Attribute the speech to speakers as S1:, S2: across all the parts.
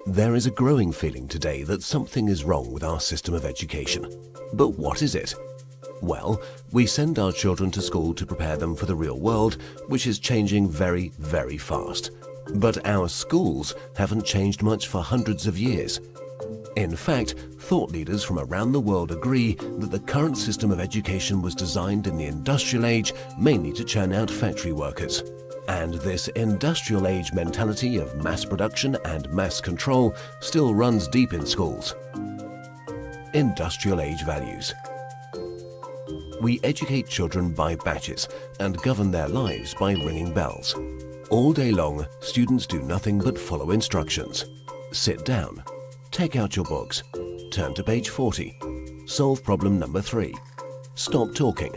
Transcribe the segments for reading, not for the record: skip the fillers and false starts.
S1: There is a growing feeling today that something is wrong with our system of education. But what is it? Well, we send our children to school to prepare them for the real world, which is changing very, very fast. But our schools haven't changed much for hundreds of years. In fact, thought leaders from around the world agree that the current system of education was designed in the industrial age mainly to churn out factory workers. And this industrial age mentality of mass production and mass control still runs deep in schools. Industrial age values. We educate children by batches and govern their lives by ringing bells. All day long, students do nothing but follow instructions. Sit down. Take out your books. Turn to page 40. Solve problem number 3. Stop talking.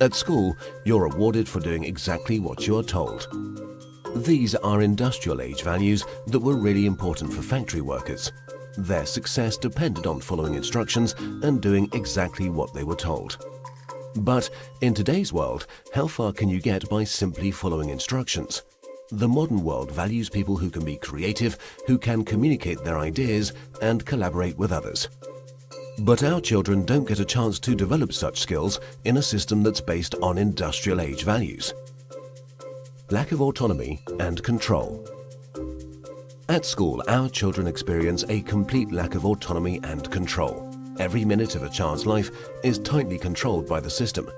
S1: At school, you're rewarded for doing exactly what you are told. These are industrial age values that were really important for factory workers. Their success depended on following instructions and doing exactly what they were told. But in today's world, how far can you get by simply following instructions? The modern world values people who can be creative, who can communicate their ideas and collaborate with others. But our children don't get a chance to develop such skills in a system that's based on industrial age values. Lack of autonomy and control. At school, our children experience a complete lack of autonomy and control. Every minute of a child's life is tightly controlled by the system.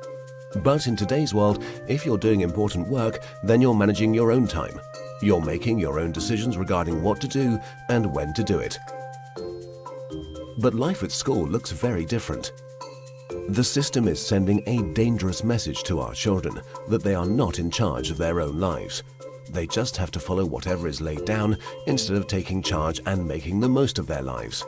S1: But in today's world, if you're doing important work, then you're managing your own time. You're making your own decisions regarding what to do and when to do it. But life at school looks very different. The system is sending a dangerous message to our children that they are not in charge of their own lives. They just have to follow whatever is laid down instead of taking charge and making the most of their lives.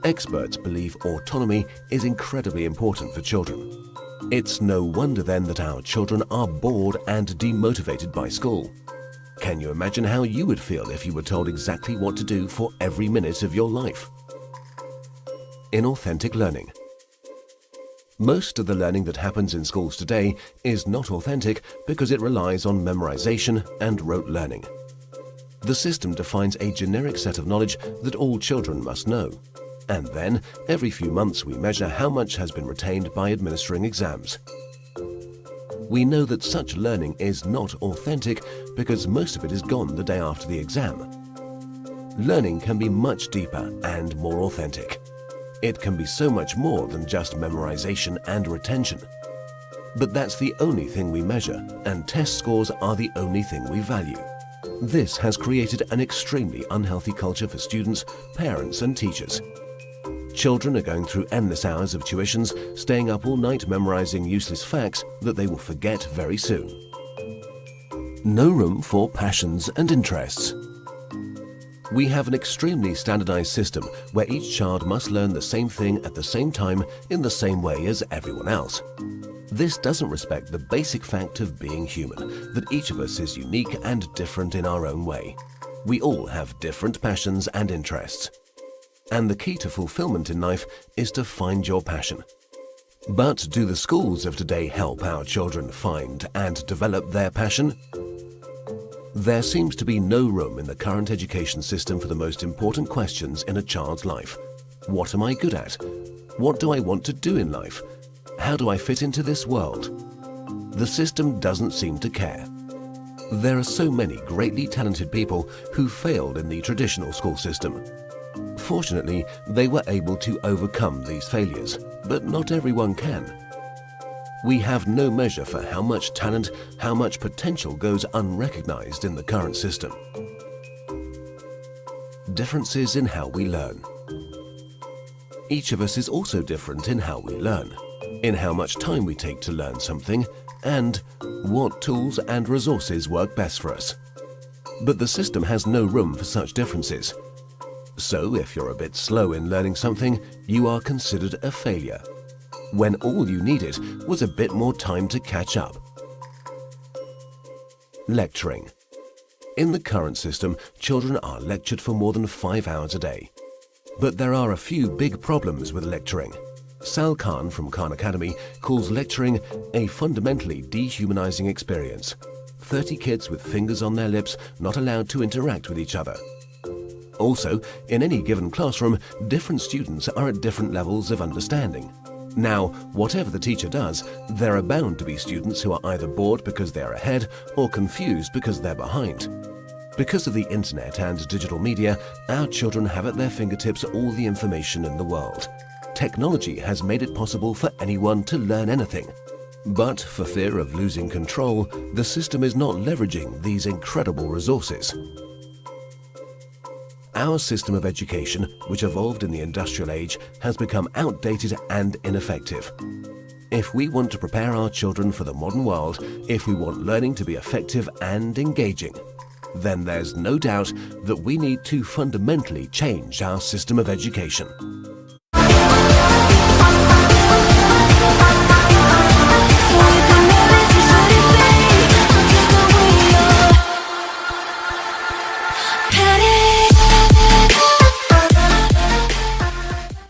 S1: Experts believe autonomy is incredibly important for children. It's no wonder then that our children are bored and demotivated by school. Can you imagine how you would feel if you were told exactly what to do for every minute of your life? Inauthentic learning. Most of the learning that happens in schools today is not authentic because it relies on memorization and rote learning. The system defines a generic set of knowledge that all children must know. And then, every few months we measure how much has been retained by administering exams. We know that such learning is not authentic because most of it is gone the day after the exam. Learning can be much deeper and more authentic. It can be so much more than just memorization and retention. But that's the only thing we measure, and test scores are the only thing we value. This has created an extremely unhealthy culture for students, parents and teachers. Children are going through endless hours of tuitions, staying up all night memorizing useless facts that they will forget very soon. No room for passions and interests. We have an extremely standardized system where each child must learn the same thing at the same time in the same way as everyone else. This doesn't respect the basic fact of being human, that each of us is unique and different in our own way. We all have different passions and interests. And the key to fulfillment in life is to find your passion. But do the schools of today help our children find and develop their passion? There seems to be no room in the current education system for the most important questions in a child's life. What am I good at? What do I want to do in life? How do I fit into this world? The system doesn't seem to care. There are so many greatly talented people who failed in the traditional school system. Fortunately, they were able to overcome these failures, but not everyone can. We have no measure for how much talent, how much potential goes unrecognized in the current system. Differences in how we learn. Each of us is also different in how we learn, in how much time we take to learn something, and what tools and resources work best for us. But the system has no room for such differences. So if you're a bit slow in learning something, you are considered a failure, when all you needed was a bit more time to catch up. Lecturing. In the current system, children are lectured for more than 5 hours a day. But there are a few big problems with lecturing. Sal Khan from Khan Academy calls lecturing a fundamentally dehumanizing experience. 30 kids with fingers on their lips, not allowed to interact with each other. Also, in any given classroom, different students are at different levels of understanding. Now, whatever the teacher does, there are bound to be students who are either bored because they're ahead or confused because they're behind. Because of the internet and digital media, our children have at their fingertips all the information in the world. Technology has made it possible for anyone to learn anything. But for fear of losing control, the system is not leveraging these incredible resources. Our system of education, which evolved in the industrial age, has become outdated and ineffective. If we want to prepare our children for the modern world, if we want learning to be effective and engaging, then there's no doubt that we need to fundamentally change our system of education.